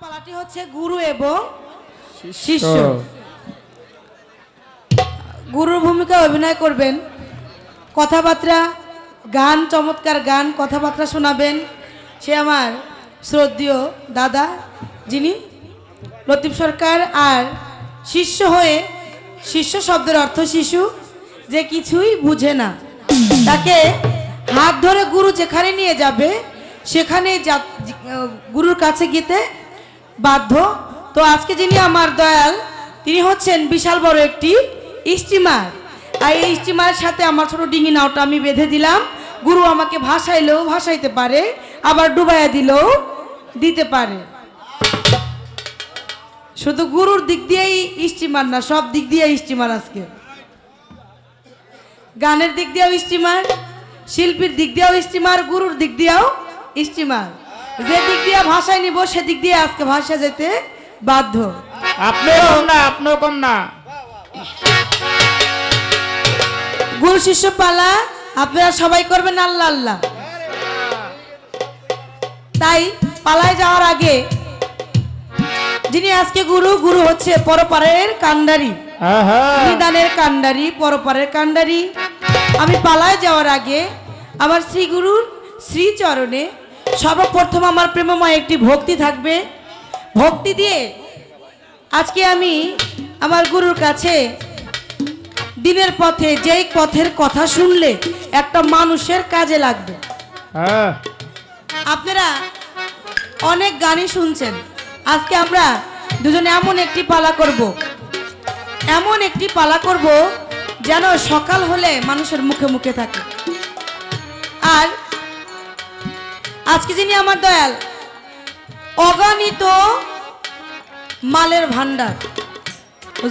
পালাটি হচ্ছে গুরু এবং শিষ্য। গুরুর ভূমিকা অভিনয় করবেন, কথাবার্তা গান, চমৎকার গান কথাবার্তা শোনাবেন সে আমার শ্রদ্ধেয় দাদা যিনি লতিফ সরকার। আর শিষ্য হয়ে, শিষ্য শব্দের অর্থ শিশু, যে কিছুই বুঝে না তাকে হাত ধরে গুরু যেখানে নিয়ে যাবে সেখানে গুরুর কাছে যেতে বাধ্য। তো আজকে যিনি আমার দয়াল তিনি হচ্ছেন বিশাল বড় একটি স্টিমার। আর এই স্টিমারের সাথে আমার ছোট ডিঙি নাওটা আমি বেঁধে দিলাম। গুরু আমাকে ভাসাইলেও ভাসাইতে পারে, আবার ডুবাইয়া দিলেও দিতে পারে। শুধু গুরুর দিক দিয়েই স্টিমার না, সব দিক দিয়ে স্টিমার। আজকে গানের দিক দিয়েও স্টিমার, শিল্পীর দিক দিয়েও স্টিমার, গুরুর দিক দিয়েও স্টিমার। যে দিক দিয়ে ভাষায় নিব সেদিক দিয়ে আজকে ভাষা যেতে বাধ্য। আপনিও কম না। গুরু শিষ্য পালা আপনারা সবাই করবেন আল্লাহ আল্লাহ। তাই পালায় যাওয়ার আগে যিনি আজকে গুরু, গুরু হচ্ছে পরপারের কান্ডারি, নিদানের কান্ডারি, পরপারের কান্ডারি। আমি পালায় যাওয়ার আগে আমার শ্রী গুরুর শ্রী চরণে সর্বপ্রথম আমার প্রেমময় একটি ভক্তি থাকবে। ভক্তি দিয়ে আজকে আমি আমার গুরুর কাছে দিনের পথে, যেই পথের কথা শুনলে একটা মানুষের কাজে লাগবে। আপনারা অনেক গানই শুনছেন, আজকে আমরা দুজনে এমন একটি পালা করব, এমন একটি পালা করব যেন সকাল হলে মানুষের মুখে মুখে থাকে। আর আজকে যিনি আমার দয়াল, অগণিত মালের ভান্ডার,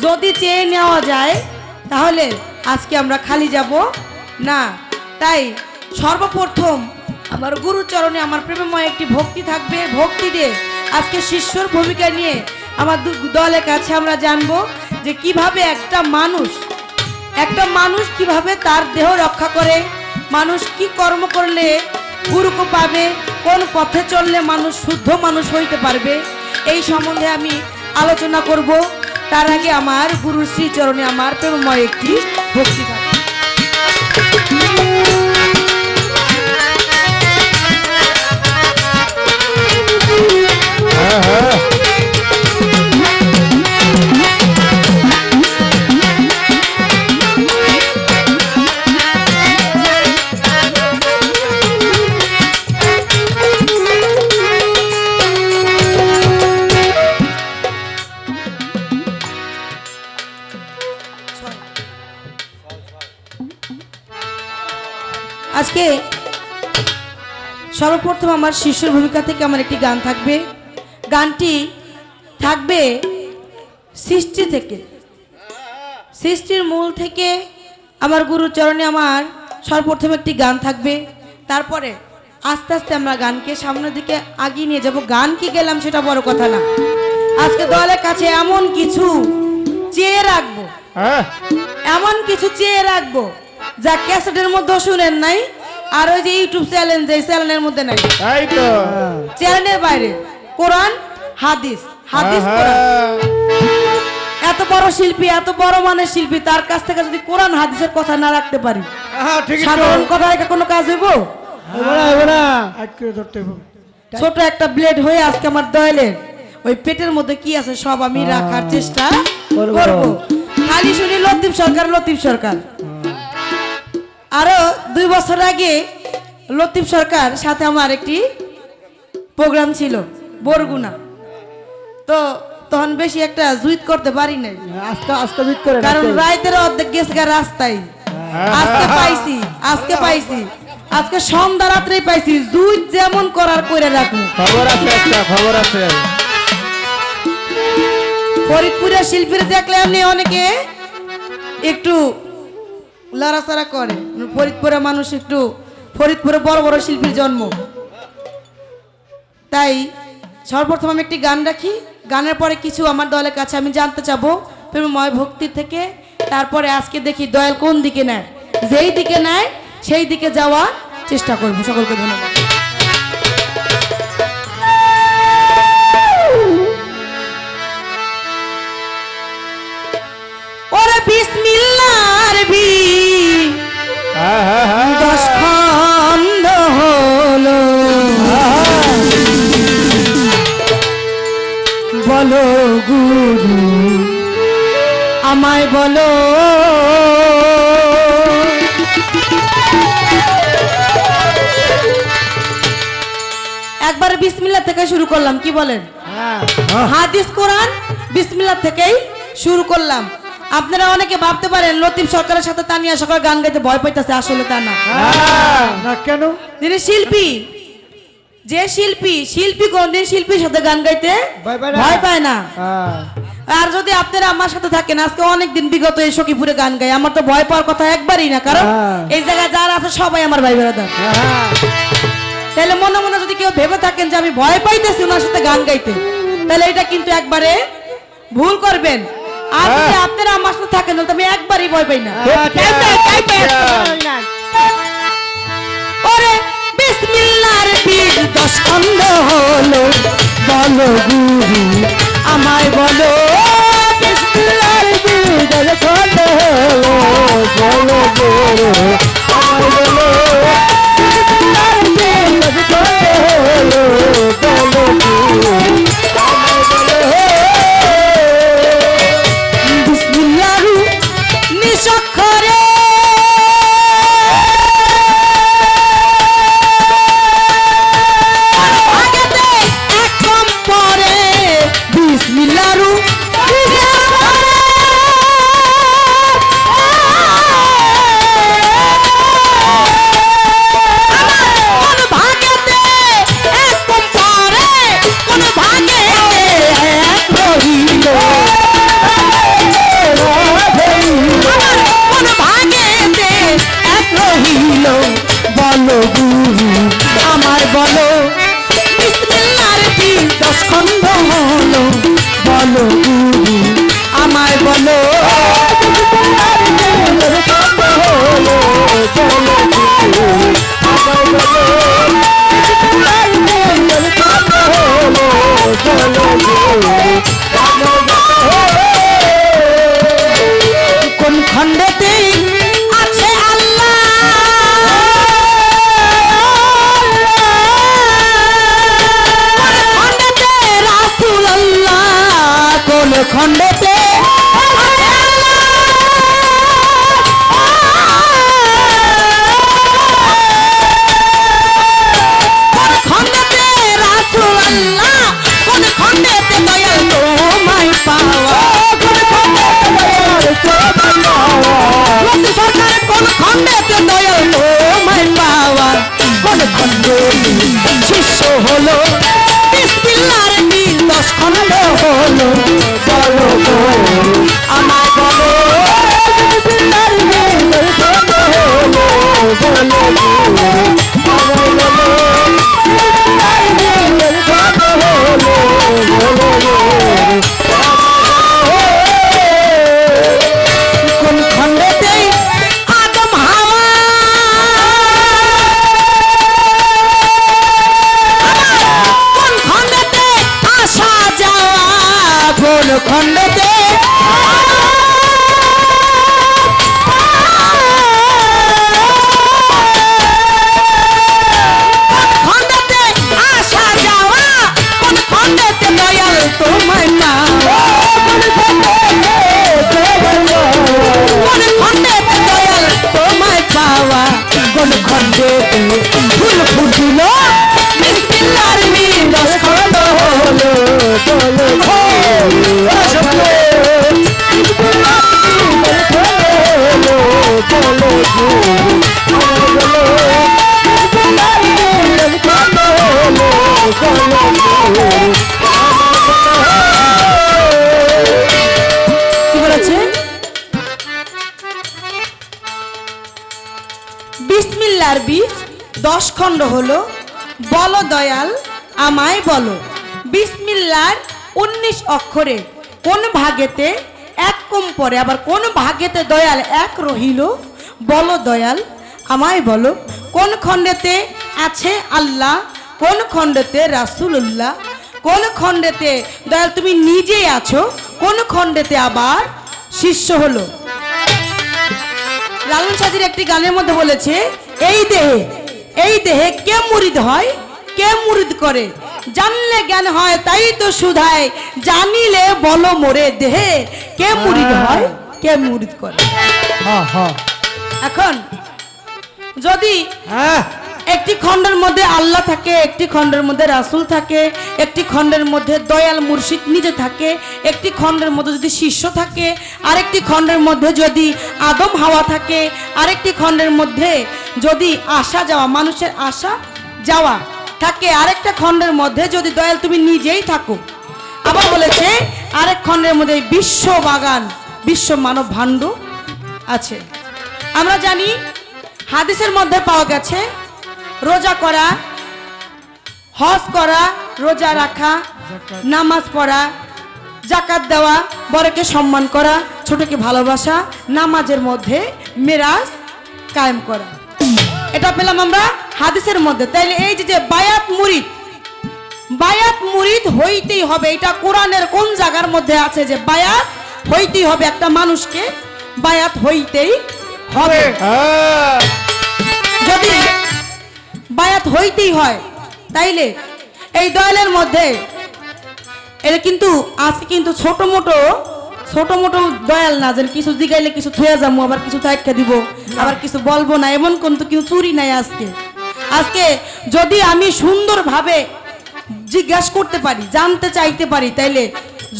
যদি চেয়ে নেওয়া যায় তাহলে আজকে আমরা খালি যাব না। তাই সর্বপ্রথম আমার গুরুচরণে আমার প্রেমময় একটি ভক্তি থাকবে। ভক্তি দিয়ে আজকে শিষ্যর ভূমিকা নিয়ে আমার দলের কাছে আমরা জানবো যে কিভাবে একটা মানুষ কিভাবে তার দেহ রক্ষা করে, মানুষ কি কর্ম করলে গুরুকে পাবে, কোন পথে চললে মানুষ শুদ্ধ মানুষ হইতে পারবে, এই সম্বন্ধে আমি আলোচনা করব। তার আগে আমার গুরুর শ্রীচরণে আমার প্রেমময় একটি ভক্তি থাকে। আজকে সর্বপ্রথম আমার শিষ্যর ভূমিকা থেকে আমার একটি গান থাকবে। গানটি থাকবে সৃষ্টি থেকে, সৃষ্টির মূল থেকে আমার গুরুর চরণে আমার সর্বপ্রথম একটি গান থাকবে। তারপরে আস্তে আস্তে আমরা গানকে সামনের দিকে আগিয়ে নিয়ে যাব। গান কি গেলাম সেটা বড় কথা না, আজকে দলের কাছে এমন কিছু চেয়ে রাখবো, এমন কিছু চেয়ে রাখবো যা ক্যাসেটের মধ্যে শুনেন নাই, আর ওই যে ইউটিউব চ্যানেল, যে চ্যানেলের মধ্যে নাই, তাই তো চ্যানেলের বাইরে কোরআন হাদিস, হাদিস কোরআন। এত বড় শিল্পী, এত বড় মানের শিল্পী, তার কাছ থেকে যদি কোরআন হাদিসের কথা না রাখতে পারি, সাধারণ কথা রেখে কোনো কাজ হইব? ছোট একটা ব্লেড হয়ে আজকে আমার দয়ালের ওই পেটের মধ্যে কি আছে সব আমি রাখার চেষ্টা করব। খালি শুনি লতিফ সরকার, লতিফ সরকার। আরো 2 বছর আগে লতিফ সরকার সাথে আমার একটি প্রোগ্রাম ছিল বরগুনা। তো তখন বেশি একটা জুইত করতে পারি নাই, কারণ রাইতের অর্ধেক গেছে রাস্তায়। আজকে পাইছি, আজকে সন্ধ্যা রাত্রেই পাইছি। জুইত যেমন করার করে রাখবো। খবর আছে ফরিদপুরের শিল্পীরা দেখলে আপনি অনেকে একটু লড়াচড়া করে। ফরিদপুরের মানুষ একটু, ফরিদপুরে বড় বড় শিল্পীর জন্ম। তাই সর্বপ্রথম আমি একটি গান রাখি, গানের পরে কিছু আমার দলের কাছে আমি জানতে চাবো প্রেমময় ভক্তি থেকে। তারপরে আজকে দেখি দয়াল কোন দিকে নেয়, যেই দিকে নেয় সেই দিকে যাওয়ার চেষ্টা করবো। সকলকে ধন্যবাদ। বলো গুরু আমায় বলো। একবার বিসমিল্লাহ থেকে শুরু করলাম, কি বলেন? হাদিস কোরআন বিসমিল্লাহ থেকেই শুরু করলাম। আপনারা অনেকে ভাবতে পারেন লতিফ সরকারের সাথে তানিয়া সরকার গান গাইতে ভয় পাইতেছে, আসলে তা না। না কেন? যিনি শিল্পী, যে শিল্পী, শিল্পী কোনদিন শিল্পীর সাথে গান গাইতে ভয় পায় না। আর যদি আপনারা আমার সাথে থাকেন, আজকে অনেকদিন বিগত এই সখীপুরে গান গাই, আমার তো ভয় পাওয়ার কথা একবারই না, কারণ এই জায়গায় যারা আছে সবাই আমার ভাই বেড়াদার। তাহলে মনে মনে যদি কেউ ভেবে থাকেন যে আমি ভয় পাইতেছি ওনার সাথে গান গাইতে, তাহলে এটা কিন্তু একবারে ভুল করবেন। আর যদি আপনারা আমার সাথে থাকেন তাহলে আমি একবারই ভয় পাই না। ওরে বিসমিল্লাহর বীজ 10 খণ্ড হলো, বলো গুরু আমায় বলো। বিসমিল্লাহর বীজ 10 খণ্ড হলো, বলো গুরু আমায় বলো। বিসমিল্লাহর বীজ 10 খণ্ড হলো, বলো গুরু আমায় বলো। বিসমিল্লাহর নিশাক্ষরে বলো গুরু আমায় বলো। বিসমিল্লাহর বীজ 10 খণ্ড হলো, বলো গুরু আমায় বলো। বিসমিল্লাহর বীজ 10 খণ্ড হলো, বলো গুরু আমায় বলো। বিসমিল্লাহর বীজ 10 খণ্ড হলো, বলো গুরু আমায় বলো। কোন খণ্ডেতে আছে আল্লাহ, কোন খণ্ডেতে খণ্ডেতে রাসূল আল্লাহ, কোন খণ্ডেতে দয়াল তোমায় পাওয়া। কোন খণ্ডেতে দয়াল তোমায় পাওয়া। লতিফ সরকার কোন খণ্ডেতে দয়াল তোমায় পাওয়া। কোন খণ্ডেতে শিষ্য হলো, বিসমিল্লাহর বীজ 10 খণ্ড হলো, বলো গুরু আমায় বলো। বিসমিল্লাহর বীজ 10 খণ্ড হলো, বলো গুরু আমায় বলো। বিসমিল্লাহর বীজ 10 খণ্ড হলো, বলো গুরু। কোন খণ্ডেতে আদম হাওয়া, কোন খণ্ডেতে আসা যাওয়া। কোন খণ্ডেতে খণ্ডেতে আসা যাওয়া। কোন খণ্ডেতে দয়াল তোমায় পাওয়া। কোন খণ্ডেতে দয়াল তোমায় পাওয়া। কোন খণ্ডেতে ফুল ফুটিল, বিসমিল্লাহর বীজ 10 খণ্ড হলো, বলো গুরু আমায় বলো। বলো গুরু আমায় বলো। বিসমিল্লাহর বীজ 10 খণ্ড হলো, বলো গুরু কি বলেছে? বিসমিল্লাহর বীজ 10 খণ্ড হলো, বলো দয়াল আমায় বলো। বিসমিল্লাহর 19 অক্ষরে কোন ভাগেতে এক কম পরে, আবার কোন ভাগেতে দয়াল এক রহিল, বলো দয়াল আমায় বলো। কোন খণ্ডেতে আছে আল্লাহ, কোন খণ্ডেতে রাসূলুল্লাহ, কোন খণ্ডেতে দয়াল তুমি নিজেই আছো, কোন খণ্ডেতে আবার শিষ্য হলো। লালন সাজির একটি গানের মধ্যে বলেছে, এই দেহে কে মুরিদ হয়, কে মুরিদ করে, জানলে জ্ঞান হয় তাই তো সুধায়, জানিলে বলো মোরে দেহে কে মুরিদ হয় কে মুরিদ করে। হ্যাঁ হ্যাঁ এখন যদি হ্যাঁ একটি খণ্ডের মধ্যে আল্লাহ থাকে, একটি খণ্ডের মধ্যে রাসূল থাকে, একটি খণ্ডের মধ্যে দয়াল মুর্শিদ নিজে থাকে, একটি খণ্ডের মধ্যে যদি শিষ্য থাকে, আরেকটি খণ্ডের মধ্যে যদি আদম হাওয়া থাকে, আরেকটি খণ্ডের মধ্যে যদি আসা যাওয়া মানুষের আসা যাওয়া থাকে, আরেকটা খণ্ডের মধ্যে যদি দয়াল তুমি নিজেই থাকো। আবার বলেছে আরেক খণ্ডের মধ্যে বিশ্ব বাগান বিশ্ব মানব ভাণ্ড আছে। আমরা জানি হাদিসের মধ্যে পাওয়া গেছে রোজা করা, হজ করা, রোজা রাখা, নামাজ পড়া, জাকাত দেওয়া, বড়কে সম্মান করা, ছোটকে ভালোবাসা, নামাজের মধ্যে মেরাজ কায়েম করা, এটা পেলাম আমরা হাদিসের মধ্যে। তাইলে এই যে বায়াত মুরিদ, বায়াত মুরিদ হইতেই হবে। এটা কোরআনের কোন জায়গার মধ্যে আছে যে বায়াত হইতেই হবে? একটা মানুষকে বায়াত হইতেই হবে। যদি বায়াত হইতেই হয় তাইলে এই দয়ালের মধ্যে এটা কিন্তু আজকে কিন্তু ছোট মোটো দয়াল না, যে কিছু জিগাইলে কিছু থুয়া যাবো, আবার কিছু তাইকা দিব, আবার কিছু বলবো না, এমন কিন্তু কিছু চুরি নাই। আজকে যদি আমি সুন্দরভাবে জিজ্ঞাসা করতে পারি, জানতে চাইতে পারি, তাইলে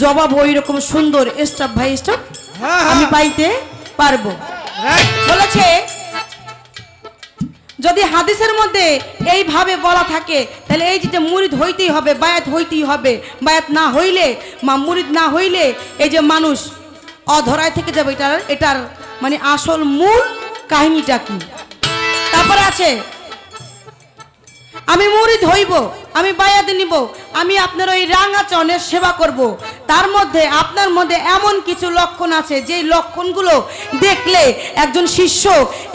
জবাব ওই রকম সুন্দর স্টপ ভাই স্টপ আমি পাইতে পারবো। বলেছে যদি হাদিসের মধ্যে এইভাবে বলা থাকে তাহলে এই যে মুরিদ হইতেই হবে, বায়াত হইতেই হবে। বায়াত না হইলে মুরিদ না হইলে এই যে মানুষ অধরায় থেকে যাবে। এটার মানে আসল মূল কাহিনীটা কি? তারপরে আছে আমি মুরিদ হইব, আমি বায়াত নিব, আমি আপনার ওই রাঙা চরণের সেবা করব। তার মধ্যে আপনার মধ্যে এমন কিছু লক্ষণ আছে যে লক্ষণগুলো দেখলে একজন শিষ্য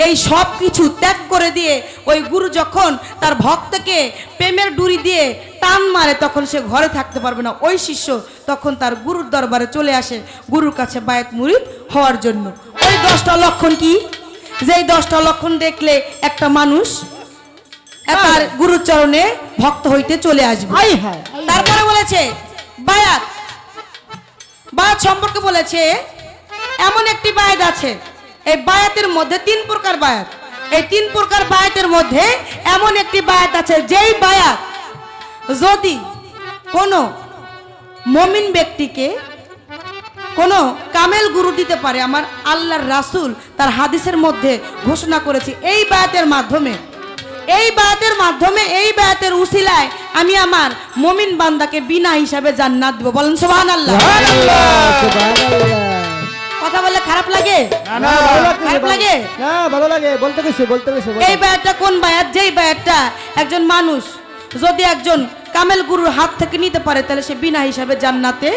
এই সব কিছু ত্যাগ করে দিয়ে ওই গুরু যখন তার ভক্তকে প্রেমের ডুরি দিয়ে টান মারে তখন সে ঘরে থাকতে পারবে না। ওই শিষ্য তখন তার গুরুর দরবারে চলে আসে গুরুর কাছে বায়াত মুরিদ হওয়ার জন্য। ওই 10টা লক্ষণ কি? যেই 10টা লক্ষণ দেখলে একটা মানুষ এবার গুরুর চরণে ভক্ত হইতে চলে আসবে। তারপরে বলেছে বায়াত, বায়াত সম্পর্কে বলেছে এমন একটি বায়াত আছে, এই বায়াতের মধ্যে 3 প্রকার বায়াত। এই 3 প্রকার বায়াতের মধ্যে এমন একটি বায়াত আছে যেই বায়াত যদি কোনো মুমিন ব্যক্তিকে কোনো কামেল গুরু দিতে পারে, আমার আল্লাহর রাসূল তার হাদিসের মধ্যে ঘোষণা করেছে এই বায়াতের মাধ্যমে, এই বায়াতের উসিলায় আমি আমার মুমিন বান্দাকে বিনা হিসাবে জান্নাত দেব। বলেন সুবহানাল্লাহ। কথা বললে খারাপ লাগে? খারাপ লাগে না, ভালো লাগে। বলতে গেছে। এই বায়াতটা কোন বায়াত? যেই বায়াতটা একজন মানুষ যদি একজন কামেল গুরুর হাত থেকে নিতে পারে তাহলে সে বিনা হিসাবে জান্নাতে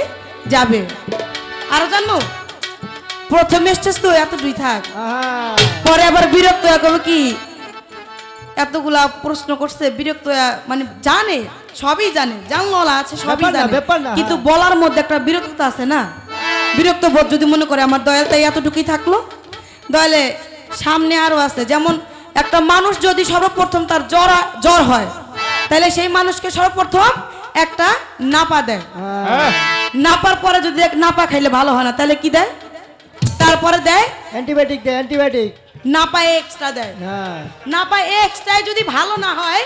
যাবে। আরো জানো প্রথম স্টেজ তো এতটুকুই থাক, পরে আবার বিরক্ত করবে কি এতগুলা প্রশ্ন করছে, বিরক্ত মানে জানে সবই জানে, জানলা আছে সবই জানে, কিন্তু বলার মধ্যে একটা বিরক্ত আছে না। বিরক্ত বোধ যদি মনে করে আমার দয়াল তাই এতটুকুই থাকলো, দয়ালে সামনে আরো আছে। যেমন একটা মানুষ যদি সর্বপ্রথম তার জ্বর হয় তাহলে সেই মানুষকে সর্বপ্রথম একটা নাপা দেয়। নাপার পরে যদি নাপা খাইলে ভালো হয় না তাহলে কি দেয়? তারপরে দেয় অ্যান্টিবায়োটিক। নাপা এক্সট্রা দেয়। নাপা এক্সট্রা যদি ভালো না হয়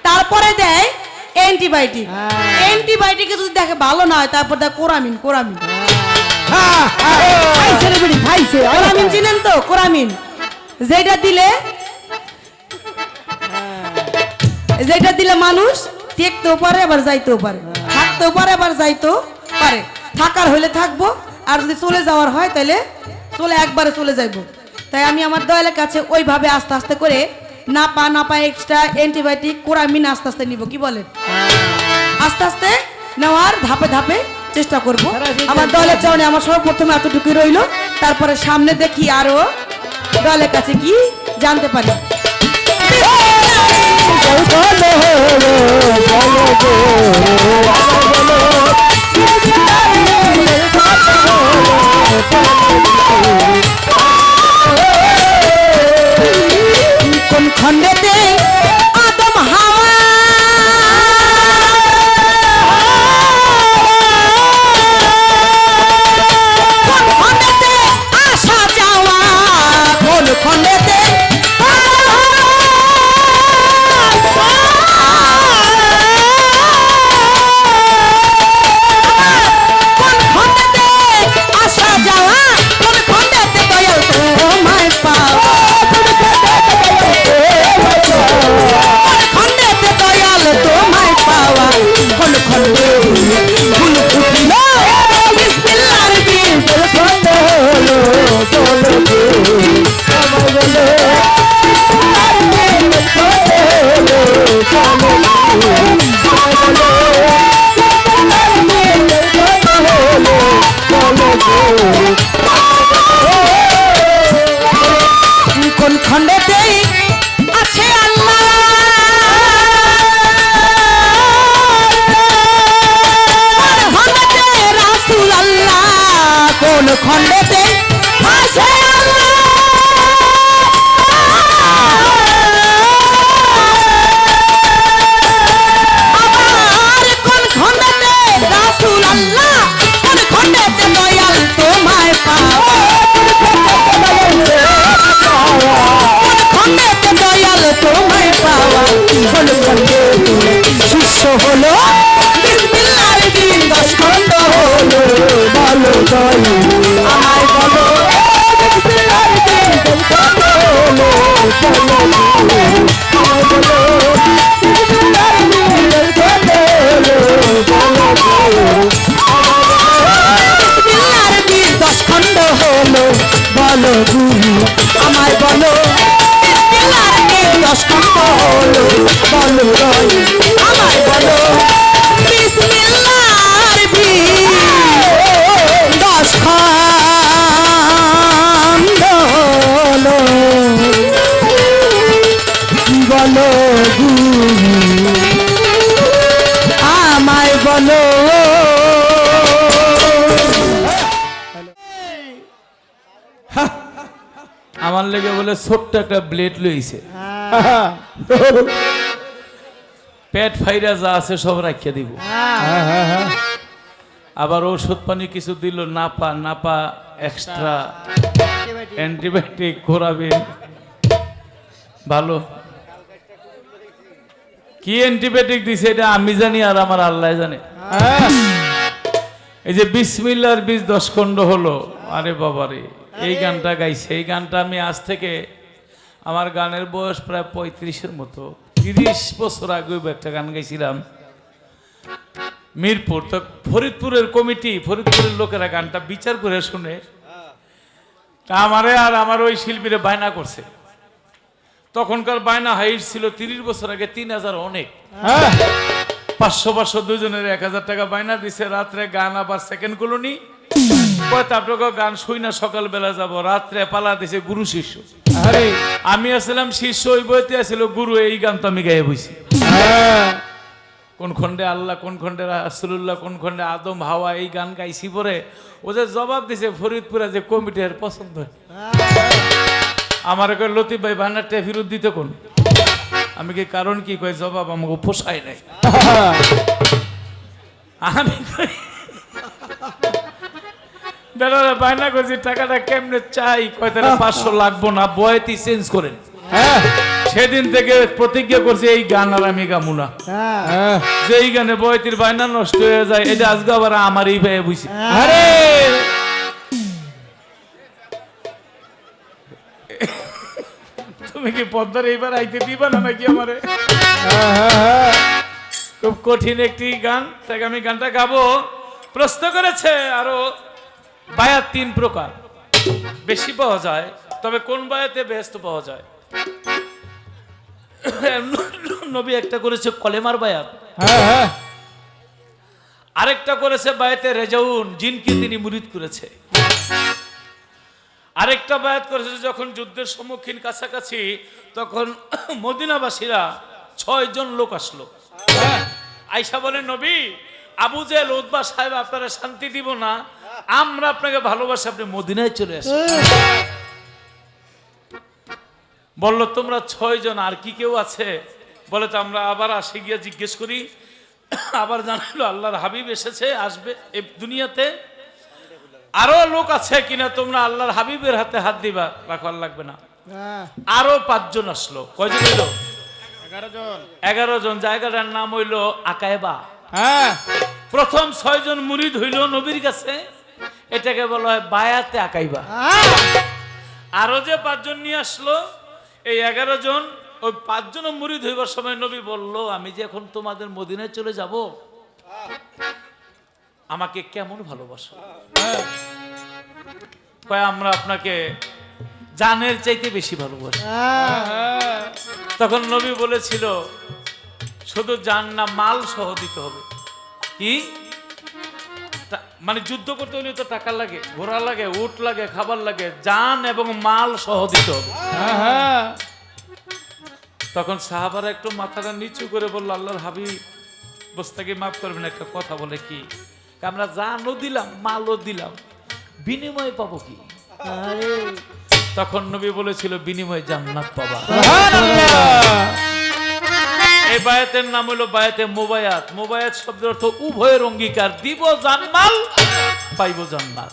তারপরে দেয় অ্যান্টিবায়োটিক। অ্যান্টিবায়োটিকে যদি দেখে ভালো না হয় তারপর দেয় কোরামিন। কোরামিন চিনেন তো? কোরামিন যেটা দিলে মানুষ দেখতেও পারে আবার যাইতেও পারে, থাকতেও পারে আবার যাইতেও পারে। থাকার হইলে থাকবো, আর যদি চলে যাওয়ার হয় তাহলে একবারে চলে যাইবো। তাই আমি আমার দয়ালের কাছে ওইভাবে আস্তে আস্তে করে নাপা এক্সট্রা অ্যান্টিবায়োটিক কোরামিন আস্তে আস্তে নিব। কি বলেন? আস্তে আস্তে নেওয়ার ধাপে ধাপে চেষ্টা করব। আমার দয়ালের চরণে আমার সর্বপ্রথমে এতটুকু রইল, তারপরে সামনে দেখি আরো দয়ালের কাছে কি জানতে পারি। কোন খণ্ডেতে আদম হাওয়া খণ্ডেতে আসে আবার কোন খণ্ডেতে রাসূল আল্লাহ কোন খণ্ডেতে দয়াল তোমায় পাওয়া কোন খণ্ডেতে দয়াল তোমায় পাওয়া কোন খণ্ডেতে শিষ্য হলো বিসমিল্লাহর দিন 10 খণ্ড হলো বলো দয়াল আমায় বলো বিসমিল্লাহর দিন 10 খণ্ড হলো বিসমিল্লাহর দিন 10 খণ্ড হলো বলো গুরু আমায় বলো বিসমিল্লাহর দিন 10 খণ্ড হলো বলো দয়াল আমায় বলো বিসমিল্লাহর দিন 10 খণ্ড হলো বলো গুরু আমায় বলো আমার লেগে বলে ছোট্ট একটা ব্লেড লইছে, পেট ফাইরা যা আছে সব রাখিয়া দিব। আবার ওষুধ পানি কিছু দিল, নাপা এক্সট্রা অ্যান্টিবায়োটিক করাবেন। ভালো কি অ্যান্টিবায়োটিক দিছে এটা আমি জানি আর আমার আল্লাহ জানে। এই যে বিসমিল্লাহর বীজ 10 খণ্ড হলো, আরে বাবারে এই গানটা গাইছে। এই গানটা আমি আজ থেকে, আমার গানের বয়স প্রায় 35-এর মতো, 30 বছর আগে একটা গান গাইছিলাম মিরপুর। তো ফরিদপুরের কমিটি, ফরিদপুরের লোকেরা গানটা বিচার করে শুনে তা আমারে আর আমার ওই শিল্পীরে বায়না করছে। তখনকার বায়না হাইট ছিল 30 বছর আগে 3000 অনেক, 500 দুজনের 1000 টাকা বায়না দিছে। রাত্রে গান আবার সেকেন্ড কলোনি আপনাকে গান শুই না, সকালবেলা যাব। রাত্রে পালা দিছে গুরু শিষ্য। আরে আমি আসলাম শিষ্য, ওই বইতে আসছিল গুরু। এই গান তো আমি গায়ে বইছি। কোন খণ্ডে আল্লাহ, কোন খণ্ডে রাসূলুল্লাহ, কোন খণ্ডে আদম হাওয়া, এই গান গাইছি। পরে ওদের জবাব দিছে ফরিদপুরে যে কমিটির পছন্দ হয়। আমার কয় লতিফ ভাই বানারটা ফেরত দিতে কোন? আমি কি কারণ কি কই জবাব আমাকে পোষায় নাই। আমি বেড়ারা বায়না করছি টাকাটা কেমনে চাই, কয় তারা 500 লাগবো না, বয়তি চেঞ্জ করেন। সেদিন থেকে প্রতিজ্ঞা করছি এই গান আর আমি গামু না। যে এই গানে বয়তির বায়না নষ্ট হয়ে যায়, এটা আজকে আবার আমারই ভাই বুঝছি। আরে তুমি কি পদ্মার এইবার আইতে দিবা না নাকি আমারে? খুব কঠিন একটি গান, তাই আমি গানটা গাবো। প্রশ্ন করেছে আরো বায়াত 3 প্রকার, বেশি পাওয়া যায়, তবে কোন বায়াতে বেহেশত পাওয়া যায়? নবী একটা করেছে কলেমার বায়াত, আরেকটা করেছে বায়াতে রেজাউন, জিনকে তিনি মুরিদ করেছে। আরেকটা বায়াত করেছে যখন যুদ্ধের সম্মুখীন কাছাকাছি, তখন মদিনাবাসীরা 6 জন লোক আসলো। আয়েশা বলেন নবী, আবু জেহেল উতবা সাহেব আপনারা শান্তি দিব না, আমরা আপনাকে ভালোবাসি, আপনি মদিনায় চলে আসেন। বললো তোমরা 6 জন, আর কি কেউ আছে? বলে তো আমরা আবার আসে গিয়ে জিজ্ঞেস করি, আবার জানাইলো আল্লাহর হাবিব এসেছে, আসবে এই দুনিয়াতে। আরো লোক আছে কিনা তোমরা আল্লাহর হাবিবের হাতে হাত দিবা, রাখার লাগবে না। আরো 5 জন আসলো। কয়জন হইলো? 11 জন। জায়গাটার নাম হইলো আকায়বা। প্রথম 6 জন মুরিদ হইল নবীর কাছে, এটাকে বলা হয় বায়াতে আকাইবা। আরো যে 5 জন নিয়ে আসলো, এই 11 জন, ওই 5 জন মুরিদ হইবার সময় নবী বলল, আমি যে এখন তোমাদের মদিনায় চলে যাব, আমাকে কেমন ভালোবাসো? কয় আমরা আপনাকে জানের চাইতে বেশি ভালোবাসি। তখন নবী বলেছিল শুধু জান না, মাল সহ দিতে হবে। কি মানে যুদ্ধ করতে হলে তো টাকা লাগে, ঘোড়া লাগে, উট লাগে, খাবার লাগে, জান এবং মাল সহ দিতে হবে। তখন সাহাবারা একটু মাথাটা নিচু করে বলল, আল্লাহর হাবিব বস্তাকে মাফ করবেন, একটা কথা বলে কি, আমরা জানও দিলাম, মালও দিলাম, বিনিময় পাবো কি? আরে তখন নবী বলেছিল বিনিময় জান্নাত পাবা। সুবহানাল্লাহ। এই বায়াতের নাম হলো বায়াতে মুবায়াত। মুবায়াত শব্দের অর্থ উভয়ের অঙ্গীকার, দিব জান্নাত পাইব জান্নাত।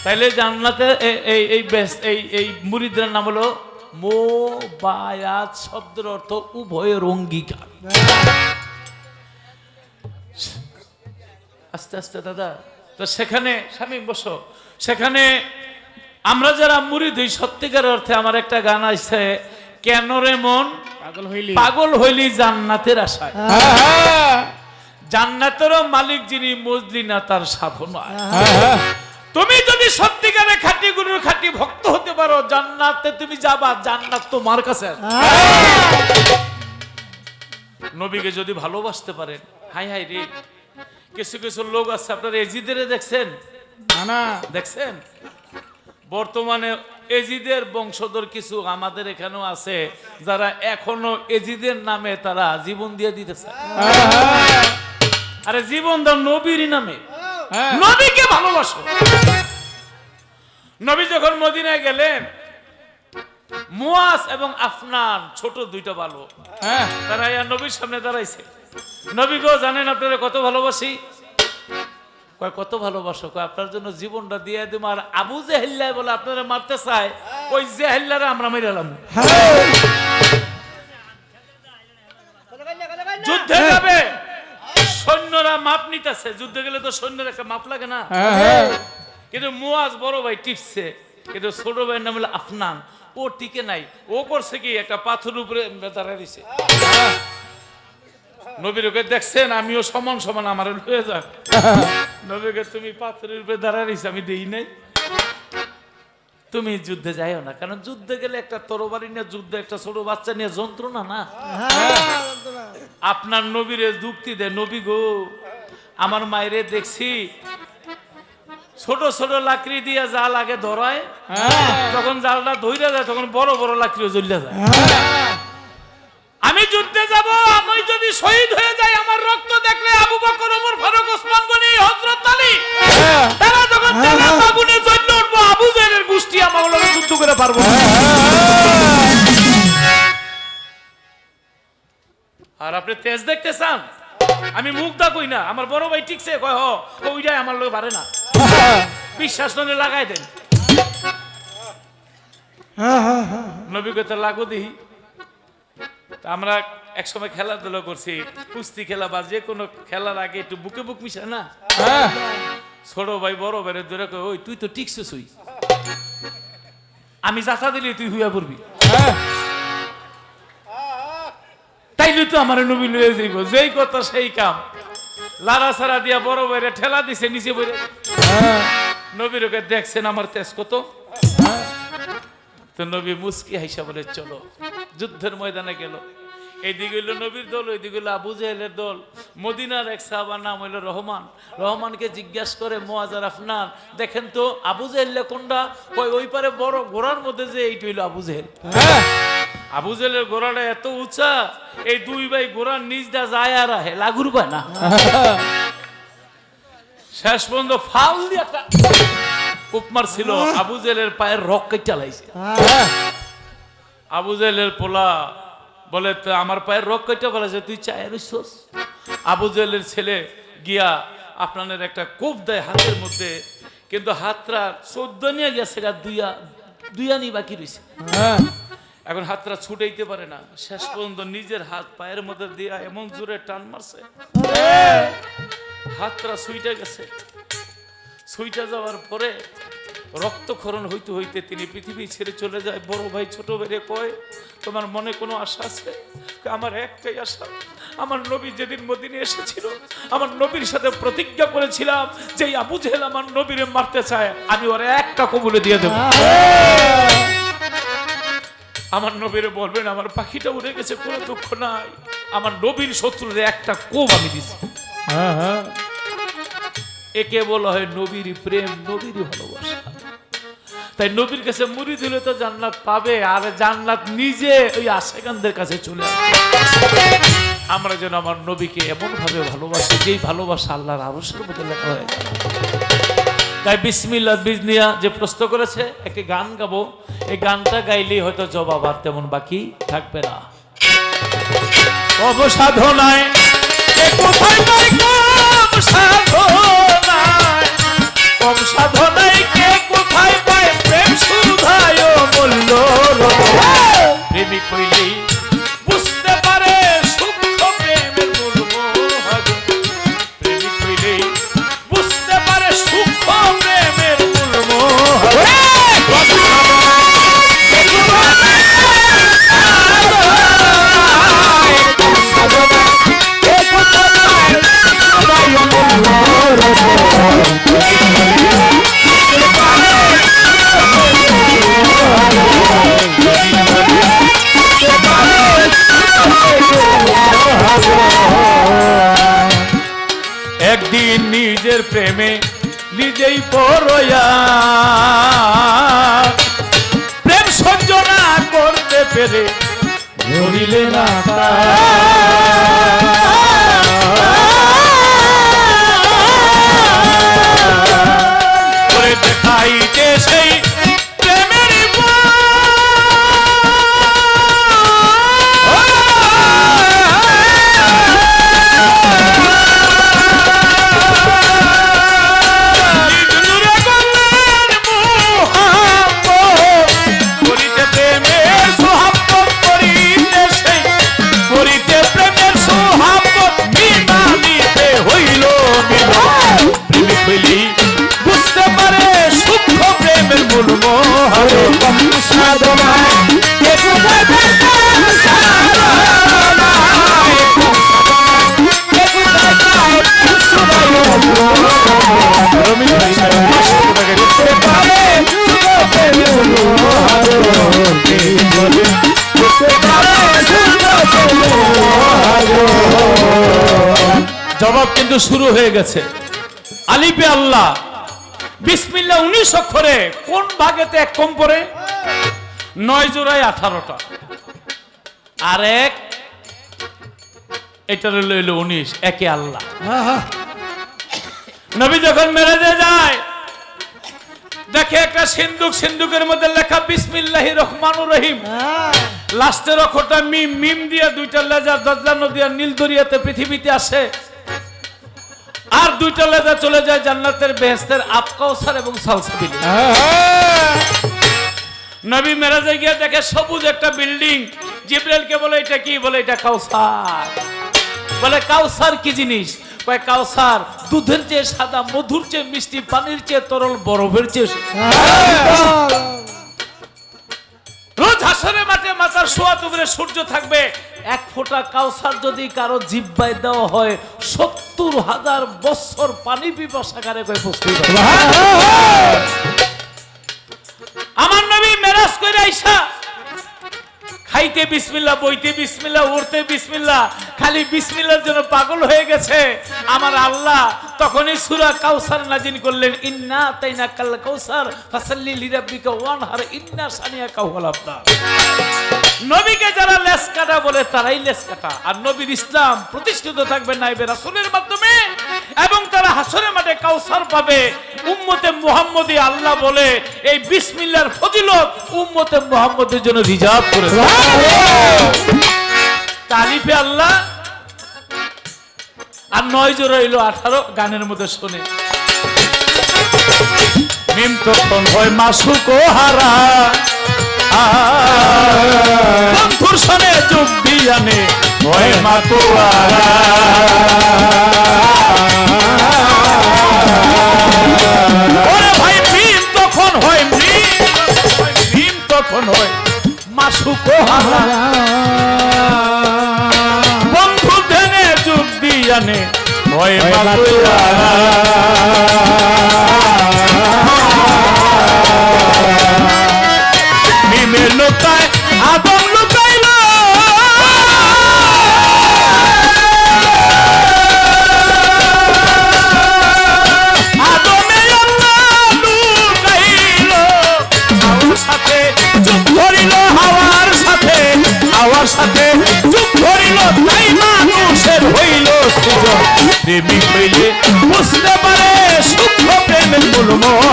তাইলে জান্নাতে এই মুরিদের নাম হলো মুবায়াত শব্দের অর্থ উভয়ের অঙ্গীকার। আস্তে আস্তে দাদা, তো সেখানে স্বামী বসো, সেখানে আমরা যারা মুরিদ হই সত্যিকার অর্থে আমার একটা গান আছে, কেন রে মন পাগল হইলি জান্নাতের আশায়। জান্নাতেরও মালিক যিনি মজলি না তার সাধনায়। তুমি যদি সত্যিকারে খাঁটি গুরুর খাঁটি ভক্ত হতে পারো, জান্নাতে তুমি যাবা, জান্নাত তোমার কাছে। নবীকে যদি ভালোবাসতে পারেন, হাই হাই রে, কিছু কিছু লোক আছে আপনারা এজিদের দেখছেন না? দেখছেন বর্তমানে এজিদের বংশধর কিছু আমাদের এখানেও আছে যারা এখনো এজিদের নামে তারা জীবন দিয়ে দিতেছে। আরে জীবন দাও নবীর নামে, নবীকে ভালোবাসো। নবী যখন মদিনায় গেলেন, মুয়াজ এবং আফনান ছোট দুইটা বালক, তারা নবীর সামনে দাঁড়াইছে। নবী গো জানেন আপনারা কত ভালোবাসি? কয় কত ভালোবাসো? কয় আপনার জন্য জীবনটা দিয়ে দেব। আর আবু জেহেল্লা বলে আপনারা মারতে চায়, ওই জেহেল্লারে আমরা মেরালাম। যুদ্ধে যাবে, সৈন্যরা মাপ নিতেছে। যুদ্ধে গেলে তো সৈন্যের একটা মাপ লাগে না? কিন্তু মুয়াজ বড় ভাই টিপছে, কিন্তু ছোট ভাইয়ের নাম হলো আফনান, ও টিকে নাই। ও করছে কি, একটা পাথর উপরে দাঁড়ায় দিছে। নবীরকে দেখছেন, আমিও সমান সমান আমার লয়ে যাক। নবীকে তুমি পাথরের উপরে দাঁড়ায় দিছে, আমি দেই নাই। তুমি যুদ্ধে যাইও না, কারণ যুদ্ধে গেলে একটা তরবারি নিয়ে যুদ্ধে, একটা ছোট বাচ্চা নিয়ে যন্ত্রণা না। আপনার নবীরে যুক্তি দেয়, নবী গো আমার মায়েরে দেখছি ছোট ছোট লাকড়ি দিয়ে জাল আগে ধরায়, যখন জালটা ধইরা যায় তখন বড় বড় লাকড়িও জ্বলিয়া যায়। আমি যুদ্ধে যাব, আমি যদি শহীদ হয়ে যাই, আমার রক্ত দেখলে আবু বকর, ওমর, ফারুক, ওসমান গনি, হযরত আলী তারা যখন জান্নাত আগুনে জ্বলে উঠবো, আবু জেহেলের গোষ্ঠী আমার লগে যুদ্ধ করে পারবো না। আর আপনি তেজ দেখতে চান? আমি মুখ দা কই না, আমার বড় ভাই ঠিকছে কয়, হ ওইটাই আমার লগে পারে না, বিশ্বাস নলে লাগাই দেন। নবী কথা লাগো দিই। আমরা একসময় খেলাধুলা করছি, কুস্তি খেলা বা যে কোনো খেলার আগে একটু বুকে বুক মিশায় না? ছোট ভাই বড় ভাই ধরে কয়, ওই তুই তো টিকছিস, ওই আমি যাতা দিলি তুই হুইয়া পড়বি, তাইলে তো আমার নবী লয়ে যাইব। যেই কথা সেই কাম, লাড়া ছাড়া দিয়া বড় ভাইরে ঠেলা দিছে নিচে বইরে। নবীর ওকে দেখছেন আমার তেজ কত? তো নবী মুস্কি হাইসা বলে চলো। যুদ্ধের ময়দানে গেল। এইদিকে হইল নবীর দল, ওইদিকে হইল আবু জেহেলের দল। মদিনার এক সাহাবার নাম হইল রহমান। রহমানকে জিজ্ঞাসা করে মুয়াজ আর আফনান, দেখেন তো আবু জেহেল কোনটা? ওই পারে বড় ঘোড়ার মধ্যে যে এইটা হইল আবু জেহেল। আবু জেহেলের ঘোড়াটা এত উঁচা, এই দুই ভাই ঘোড়ার নিচ দা যায় আর আহে, লাগুর পায় না। শেষ পর্যন্ত ফাউল দিয়ে একটা উপমার ছিল, আবু জেহেলের পায়ের রক কেটে লাইছে। আবু জেহেলের পোলা বলে, আমার পায়ের রক কেটে বলেছে, তুই চায় রইছস? আবু জেহেলের ছেলে গিয়া আপনাদের একটা কোপ দেয় হাতের মধ্যে, কিন্তু হাতটা 14 নিয়ে গেছে, দুইয়ানি বাকি রয়েছে। এখন হাতটা ছুটাইতে পারে না। শেষ পর্যন্ত নিজের হাত পায়ের মধ্যে দিয়া এমন জোরে টান মারছে, হাতটা ছুইটা গেছে। ছুইটা যাওয়ার পরে রক্তক্ষরণ হইতে হইতে তিনি পৃথিবী ছেড়ে চলে যায়। বড় ভাই ছোট ভাইরে কয়, তোমার মনে কোনো আশা আছে? আমার একটাই আশা, আমার নবী যেদিন মদিনে এসেছিল, আমার নবীর সাথে প্রতিজ্ঞা করেছিলাম যে আবু জেহেল আমার নবীরে মারতে চায়, আমি ওরে একটা কবুলে দিয়ে দেব। আমার নবীরে বলবেন আমার পাখিটা উড়ে গেছে, কোনো দুঃখ নাই, আমার নবীর শত্রুরে একটা কোপ আমি দিছি। একে বলা হয় নবীর প্রেম, নবীর ভালোবাসা। তাই নবীর কাছে মুরিদ হলে তো জান্নাত পাবে, আর জান্নাত নিজে ওই আশিকানদের কাছে চলে আসবে। আমরা যেন আমার নবীকে এমন ভাবে ভালোবাসি যেই ভালোবাসা আল্লাহর আরশের মধ্যে লেখা হয়ে যায়। তাই বিসমিল্লাহ বিজনিয়া যে প্রশ্ন করেছে একটি গান গাবো, এই গানটা গাইলেই হয়তো জবাব আর তেমন বাকি থাকবে না। অবসাধনায় কে কোথায় পায় কম সাধনায়, কম সাধনায় কে কোথায় পায় প্রেম সুধায় মূল্য প্রেমিক হইলেই বুঝতে পারে সূক্ষ্ম প্রেমের মূল মহাগ, প্রেমিক হইলেই বুঝতে পারে সূক্ষ্ম প্রেমের মূল মহাগ। একদিন নিজের প্রেমে নিজেই পড়য়া, প্রেম সহ্য না করতে পেরে ধরিলে না করে দেখাইতে সেই প্রেমের বুঝতে পারে সূক্ষ্ম প্রেমের মূল মহাগ। জবাব কিন্তু শুরু হয়ে গেছে। আলিফে আল্লাহ বিসমিল্লাহ 19 অক্ষরে কোন ভাগেতে এক কম পড়ে? 9 জোড়ায় 18টা, আর এক এটা রইল 19, একে আল্লাহ। নবী যখন মেরাজে যায় দেখে একটা সিন্দুক, সিন্দুকের মধ্যে লেখা বিসমিল্লাহির রহমানুর রহিম, লাস্টের অক্ষরটা মিম, মিম দিয়ে দুইটা লেজা দজলা নদী আর নীল দরিয়াতে পৃথিবীতে আসে, আর দুইটা লেজা চলে যায় জান্নাতের বেহেশতের আব কাউসার এবং সালসাবিল। নবী মেরাজে গিয়ে দেখে সবুজ একটা বিল্ডিং, জিবরাইলকে বলে এটা কি? বলে এটা কাউসার। বলে কাউসার কি জিনিস? কয় কাউসার দুধের চেয়ে সাদা, মধুর চেয়ে মিষ্টি, পানির চেয়ে তরল, বরফের চেয়ে। রোজ হাসরের মাঠে মাথার সোয়া উপরে সূর্য থাকবে, এক ফোঁটা কাউসার যদি কারো জিহ্বায় দেওয়া হয় 70,000 বছর পানি পিপাসাকারে কই প্রস্তুত। আমার নবী মেরাজ করে আইসা খাইতে বিসমিল্লাহ, বইতে বিসমিল্লাহ, উড়তে বিসমিল্লাহ, খালি বিসমিল্লাহর জন্য পাগল হয়ে গেছে। আমার আল্লাহ তখনই সূরা কাউসার নাজিল করলেন, ইন্না আতাইনাকাল কাউসার ফাসাল্লি লিরাব্বিকা ওয়ানহার ইন্না শানিয়াকা হুয়াল আবতার। নবীকে যারা লেস কাটা বলে তারাই লেস কাটা, আর নবীর ইসলাম প্রতিষ্ঠিত থাকবে নাইবে রাসূলের মাধ্যমে, এবং তারা হাসরের মাঠে কাউসার পাবে। উম্মতে মুহাম্মদী আল্লাহ বলে এই বিসমিল্লাহর ফজিলত উম্মতে মুহাম্মদের জন্য রিজার্ভ করেছে। তালিফে আল্লাহ আর 9 জোড়া হইল 18 গানের মধ্যে শুনে। মিম তখন হয় মাসুক ও হারা, বন্ধুর সনে যোগ দিয়ানে হয় মাতোয়ারা। ওরে ভাই মিম তখন হয়, মিম তখন হয় মাসুক ও হারা, বন্ধু ধেনে যোগ দিয়ানে হয় মাতোয়ারা। মিমে লুকায় আদম লুকাইল, আদমে আল্লাহ লুকাইল, হাওয়ার সাথে চুপ ধরিল, হাওয়ার সাথে, হাওয়ার সাথে চুপ ধরিল, তাই মানুষের হইল সুযোগ। প্রেমিক হইলে বুঝতে পারে সূক্ষ্ম প্রেমের মূল।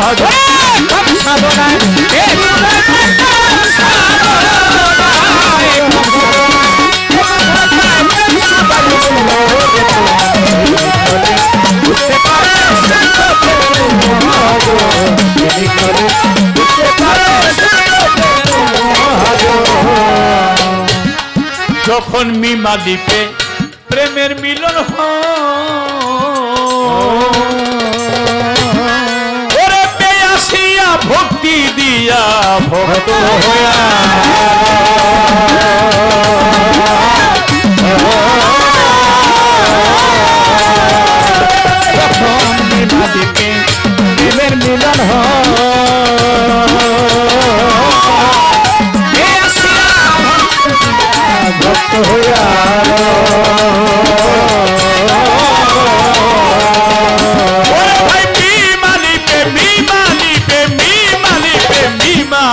আলিপে প্রেমের মিলন ওরে পেয়াসিয়া ভক্তি দিয়া ভক্ত হইয়া আলিপে প্রেমের মিলন ভক্ত হইয়া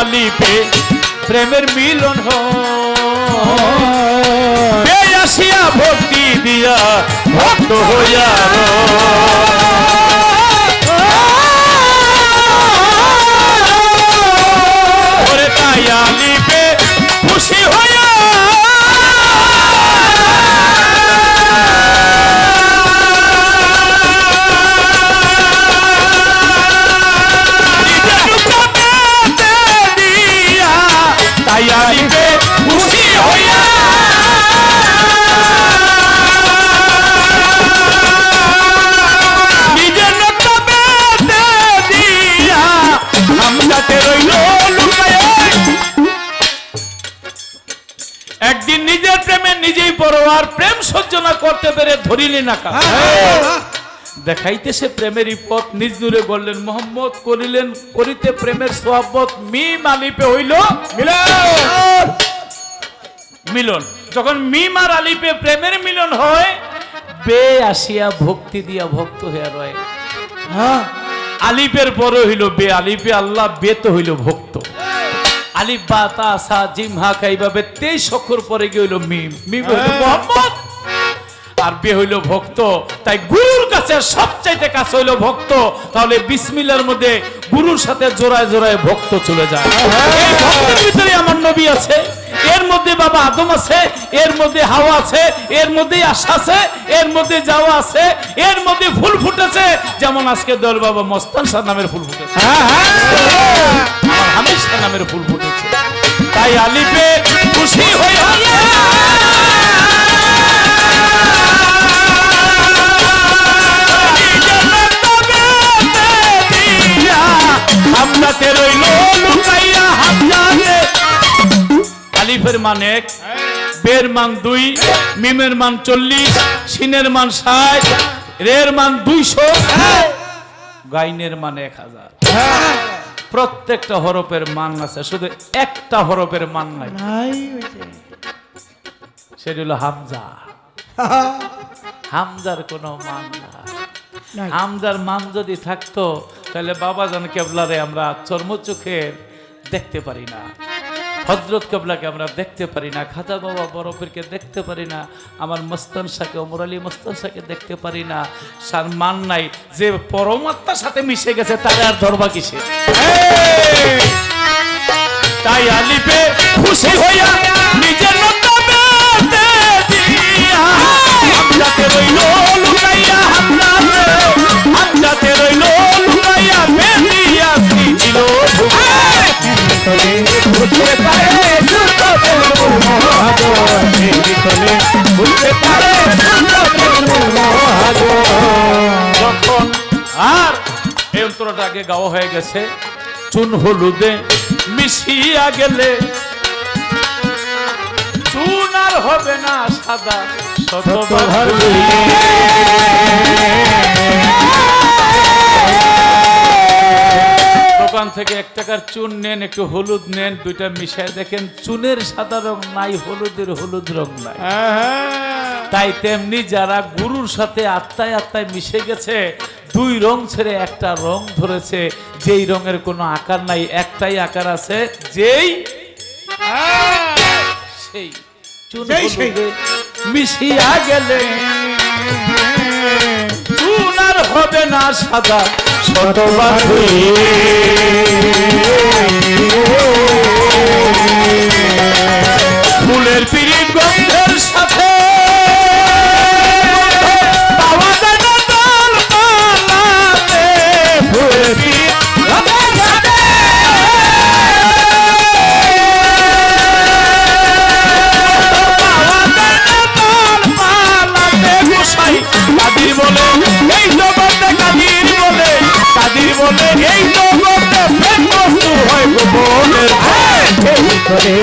আলিপে প্রেমের মিলন আসিয়া ভক্তি দিয়া ভক্ত হইয়া ওরে তাই আলিপে খুশি হইয়া আলিপে খুশি হইয়া নিজের নকবে দিয়া আমজাতে রইল লুকায়া একদিন নিজের প্রেমে নিজেই পড়ো আর প্রেম সহ্য না করতে পেরে ধরিলি না কা দেখাইতেছে প্রেমের পথ নিজ দূরে বললেন মোহাম্মদ করিলেন করিতে প্রেমের সোহাবত মিম আলিপে হইল মিলন যখন মিম আর আলিপে প্রেমের মিলন হয় বে আসিয়া ভক্তি দিয়া ভক্ত হইয়া রয় আলিপের পরে হইল বে আলিপে আল্লাহ বে তো হইল ভক্ত আলিফ বা তা সা জিম হা এইভাবে 23 অক্ষর পরে গিয়ে হইল মিম মিম হইল মোহাম্মদ আর বে হইল ভক্ত তাই গুরুর কাছে সবচাইতে কাছে হইল ভক্ত তাহলে বিসমিল্লাহর মধ্যে গুরুর সাথে জোড়ায় জোড়ায় ভক্ত চলে যায় এই ভক্তের ভিতরে আমার নবী আছে এর মধ্যে বাবা আদম আছে এর মধ্যে হাওয়া আছে এর মধ্যে আশা আছে এর মধ্যে যাওয়া আছে এর মধ্যে ফুল ফুটেছে যেমন আজকে দল বাবা মস্তান শাহ নামের ফুল ফুটেছে আমার হামিদ শাহ নামের ফুল ফুটেছে তাই আলিফে খুশি হইয়া হামজাতে রইল লুকাইয়া হামজাতে আলিফের মান 1 বের মান 2 মিমের মান 40 সিনের মান 60 রের মান 200 গাইনের মান 1000 প্রত্যেকটা হরফের মান আছে শুধু একটা হরফের মান নাই সেটা হলো হামজা হামজার কোনো মান নাই হামজার মান যদি থাকতো তাহলে বাবাজান কেবলারে আমরা চর্মচোখে দেখতে পারি না হযরত কেবলাকে আমরা দেখতে পারি না খাজা বাবা বরফেরকে দেখতে পারি না আমার মস্তান শাহকে ওমর আলী মস্তান শাহকে দেখতে পারি না সার মান নাই যে পরমাত্মার সাথে মিশে গেছে তারে আর ধরবা কিসে তাই আলিফে খুশি হইয়া নিজের নকবে দিয়া হামজাতে রইল লুকাইয়া হামজাতে রইল লুকাইয়া বেরিয়া ছিল বুঝতে পারে যখন আর এই অন্তরটা আগে গাওয়া হয়ে গেছে চুন হলুদে মিশিয়া গেলে চুন আর হবে না সাদা শতবার দোকান থেকে 1 টাকার চুন নেন একটু হলুদ নেন দুইটা মিশায় দেখেন চুনের সাদা রং নাই হলুদের হলুদ রং নাই তাই তেমনি যারা গুরুর সাথে আত্মায় আত্মায় মিশে গেছে 2 রং ছেড়ে একটা রং ধরেছে যেই রঙের কোনো আকার নাই একটাই আকার আছে যেই সেই চুন হলুদে মিশিয়া গেলে চুন আর হবে না সাদা শতবার ফুলের পিড়ি গন্ধের সাথে পাওয়া যায় না দল পালাতে ফুলের পিড়ি গন্ধের সাথে পাওয়া যায় না দল এই জগতে প্রেম বস্তু হয় গোপনের এই করে